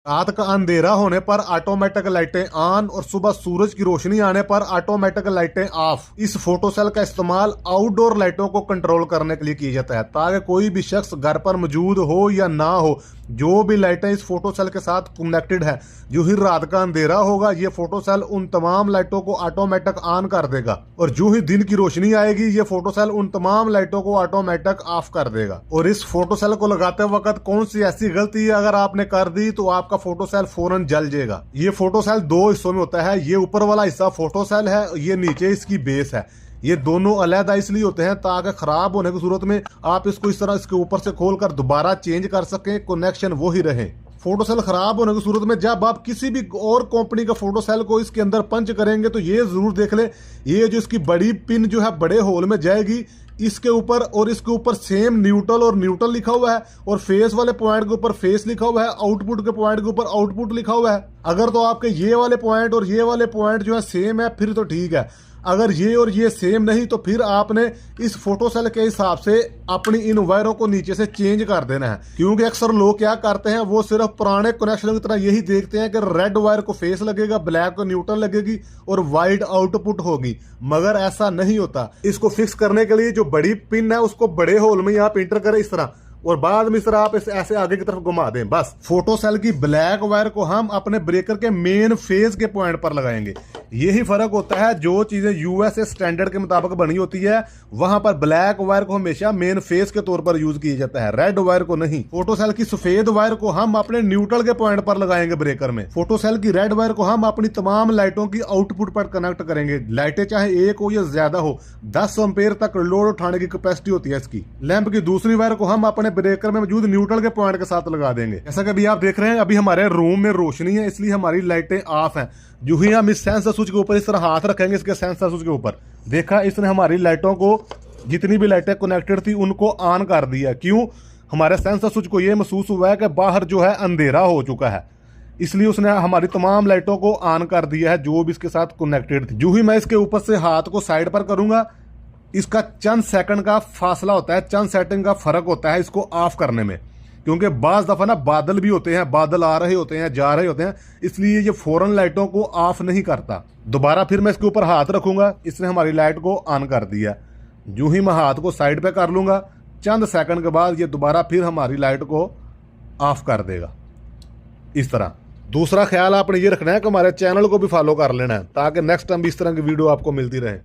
रात का अंधेरा होने पर ऑटोमेटिक लाइटें ऑन और सुबह सूरज की रोशनी आने पर ऑटोमेटिक लाइटें ऑफ। इस फोटो सेल का इस्तेमाल आउटडोर लाइटों को कंट्रोल करने के लिए किया जाता है ताकि कोई भी शख्स घर पर मौजूद हो या ना हो, जो भी लाइटें इस फोटो सेल के साथ कनेक्टेड है, जो ही रात का अंधेरा होगा ये फोटो सेल उन तमाम लाइटों को ऑटोमेटिक ऑन कर देगा और जो ही दिन की रोशनी आएगी ये फोटो सेल उन तमाम लाइटों को ऑटोमेटिक ऑफ कर देगा। और इस फोटो सेल को लगाते वक्त कौन सी ऐसी गलती है अगर आपने कर दी तो आपका फोटो सेल फौरन जल जाएगा। ये फोटो सेल दो हिस्सों में होता है, ये ऊपर वाला हिस्सा फोटो सेल है, ये नीचे इसकी बेस है। ये दोनों अलहदा इसलिए होते हैं ताकि खराब होने की सूरत में आप इसको इस तरह इसके ऊपर से खोलकर दोबारा चेंज कर सकें, कनेक्शन वो ही रहे। फोटो सेल खराब होने की सूरत में जब आप किसी भी और कंपनी का फोटो सेल को इसके अंदर पंच करेंगे तो ये जरूर देख ले, ये जो इसकी बड़ी पिन जो है बड़े होल में जाएगी, इसके ऊपर और इसके ऊपर सेम न्यूट्रल और न्यूट्रल लिखा हुआ है और फेस वाले पॉइंट के ऊपर फेस लिखा हुआ है, आउटपुट के पॉइंट के ऊपर आउटपुट लिखा हुआ है। अगर तो आपके ये वाले पॉइंट और ये वाले पॉइंट जो है सेम है फिर तो ठीक है, अगर ये और ये सेम नहीं तो फिर आपने इस फोटो सेल के हिसाब से अपनी इन वायरों को नीचे से चेंज कर देना है। क्योंकि अक्सर लोग क्या करते हैं, वो सिर्फ पुराने कनेक्शन की तरह यही देखते हैं कि रेड वायर को फेस लगेगा, ब्लैक को न्यूट्रल लगेगी और वाइट आउटपुट होगी, मगर ऐसा नहीं होता। इसको फिक्स करने के लिए जो बड़ी पिन है उसको बड़े होल में आप इंटर करें इस तरह और बाद में इस तरह आप इसे ऐसे आगे की तरफ घुमा दें। बस फोटो सेल की ब्लैक वायर को हम अपने ब्रेकर के मेन फेज के पॉइंट पर लगाएंगे। यही फर्क होता है, जो चीजें यूएसए स्टैंडर्ड के मुताबिक बनी होती है वहां पर ब्लैक वायर को हमेशा मेन फेज के तौर पर यूज किया जाता है, रेड वायर को नहीं। फोटो सेल की सफेद वायर को हम अपने न्यूट्रल के पॉइंट पर लगाएंगे ब्रेकर में। फोटो सेल की रेड वायर को हम अपनी तमाम लाइटों की आउटपुट पर कनेक्ट करेंगे। लाइटें चाहे एक हो या ज्यादा हो, 10 एम्पेयर तक लोड उठाने की कैपेसिटी होती है इसकी। लैंप की दूसरी वायर को हम अपने ब्रेकर में मौजूद न्यूट्रल के पॉइंट के साथ लगा देंगे। जैसा कि अभी आप देख रहे हैं, अभी हमारे रूम में रोशनी है इसलिए हमारी लाइटें ऑफ हैं। जो ही हम इस सेंसर स्विच के ऊपर इस तरह हाथ रखेंगे, इसके सेंसर स्विच के ऊपर, देखा इसने हमारी लाइटों को, जितनी भी लाइटें कनेक्टेड थी उनको ऑन कर दिया। क्यों? हमारे सेंसर स्विच को यह महसूस हुआ है कि बाहर जो है अंधेरा हो चुका है, इसलिए उसने हमारी तमाम लाइटों को ऑन कर दिया है जो भी इसके साथ कनेक्टेड थी। जो ही मैं इसके ऊपर से हाथ को साइड पर करूंगा, इसका चंद सेकंड का फासला होता है, चंद सेकंड का फर्क होता है इसको ऑफ करने में। क्योंकि बाज दफा ना बादल भी होते हैं, बादल आ रहे होते हैं जा रहे होते हैं, इसलिए ये फौरन लाइटों को ऑफ नहीं करता। दोबारा फिर मैं इसके ऊपर हाथ रखूंगा, इसने हमारी लाइट को ऑन कर दिया। जो ही मैं हाथ को साइड पे कर लूंगा, चंद सेकंड के बाद ये दोबारा फिर हमारी लाइट को ऑफ कर देगा इस तरह। दूसरा ख्याल आपने ये रखना है कि हमारे चैनल को भी फॉलो कर लेना है ताकि नेक्स्ट टाइम भी इस तरह की वीडियो आपको मिलती रहे।